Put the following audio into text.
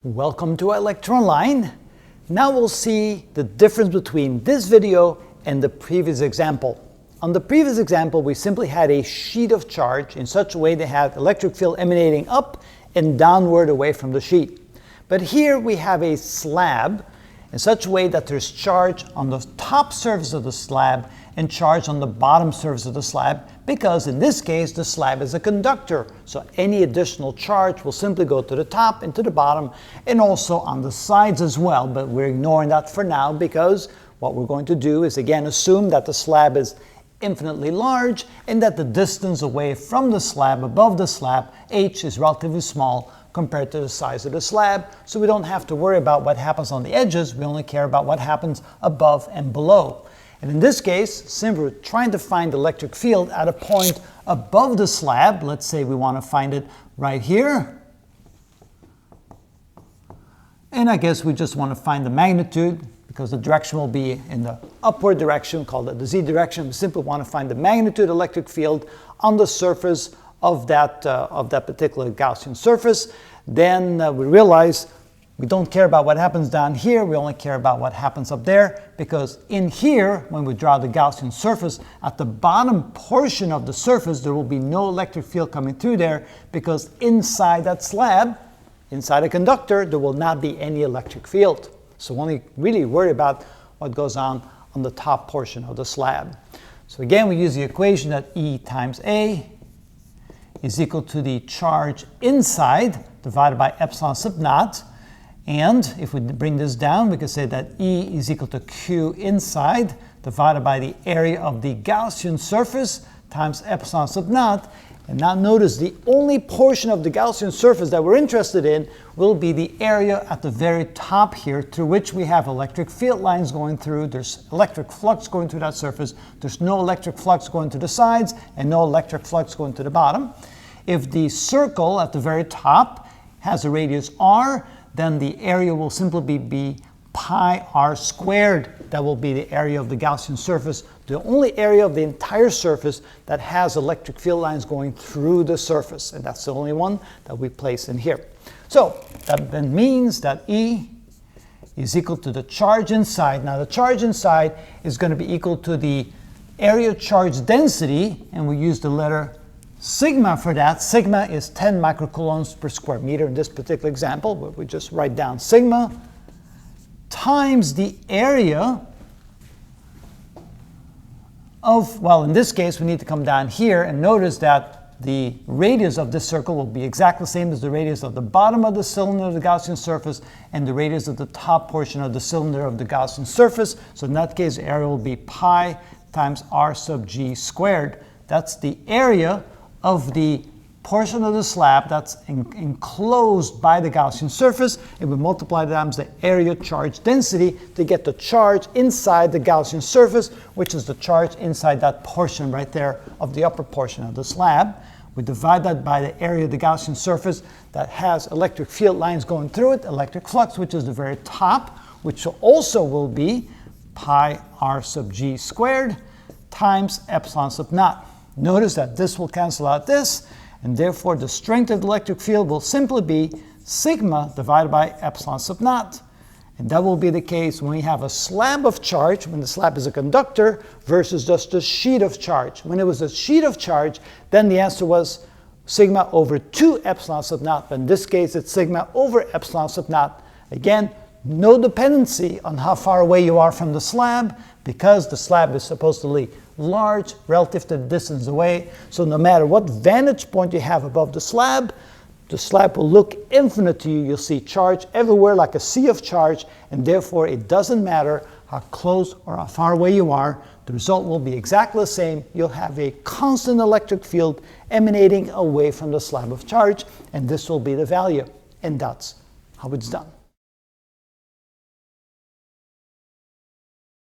Welcome to ElectronLine. Now we'll see the difference between this video and the previous example. On the previous example, we simply had a sheet of charge in such a way they had electric field emanating up and downward away from the sheet. But here we have a slab in such a way that there's charge on the top surface of the slab and charge on the bottom surface of the slab, because in this case the slab is a conductor, so any additional charge will simply go to the top and to the bottom and also on the sides as well. But we're ignoring that for now, because what we're going to do is again assume that the slab is infinitely large and that the distance away from the slab, above the slab, h, is relatively small compared to the size of the slab, so we don't have to worry about what happens on the edges. We only care about what happens above and below. And in this case, since we're trying to find the electric field at a point above the slab, let's say we want to find it right here. And I guess we just want to find the magnitude, because the direction will be in the upward direction, called the z direction. We simply want to find the magnitude of electric field on the surface of that particular Gaussian surface. Then we realize we don't care about what happens down here, we only care about what happens up there, because in here, when we draw the Gaussian surface, at the bottom portion of the surface there will be no electric field coming through there, because inside that slab, inside a conductor, there will not be any electric field. So we only really worry about what goes on the top portion of the slab. So again, we use the equation that E times A is equal to the charge inside divided by epsilon sub naught. And if we bring this down, we can say that E is equal to Q inside divided by the area of the Gaussian surface times epsilon sub naught. And now notice the only portion of the Gaussian surface that we're interested in will be the area at the very top here, through which we have electric field lines going through. There's electric flux going through that surface. There's no electric flux going to the sides and no electric flux going to the bottom. If the circle at the very top has a radius r, then the area will simply be pi r squared. That will be the area of the Gaussian surface, the only area of the entire surface that has electric field lines going through the surface, and that's the only one that we place in here. So that then means that E is equal to the charge inside. Now the charge inside is going to be equal to the area charge density, and we use the letter sigma for that. Sigma is 10 microcoulombs per square meter in this particular example, but we just write down sigma times the area of, well, in this case we need to come down here and notice that the radius of this circle will be exactly the same as the radius of the bottom of the cylinder of the Gaussian surface and the radius of the top portion of the cylinder of the Gaussian surface. So in that case, the area will be pi times r sub g squared. That's the area of the portion of the slab that's enclosed by the Gaussian surface, and we multiply that times the area charge density to get the charge inside the Gaussian surface, which is the charge inside that portion right there of the upper portion of the slab. We divide that by the area of the Gaussian surface that has electric field lines going through it, electric flux, which is the very top, which also will be pi r sub g squared times epsilon sub naught. Notice that this will cancel out this, and therefore the strength of the electric field will simply be sigma divided by epsilon sub naught. And that will be the case when we have a slab of charge, when the slab is a conductor, versus just a sheet of charge. When it was a sheet of charge, then the answer was sigma over 2 epsilon sub naught, but in this case it's sigma over epsilon sub naught. Again, no dependency on how far away you are from the slab, because the slab is supposedly large relative to the distance away. So no matter what vantage point you have above the slab will look infinite to you. You'll see charge everywhere like a sea of charge, and therefore it doesn't matter how close or how far away you are. The result will be exactly the same. You'll have a constant electric field emanating away from the slab of charge, and this will be the value, and that's how it's done.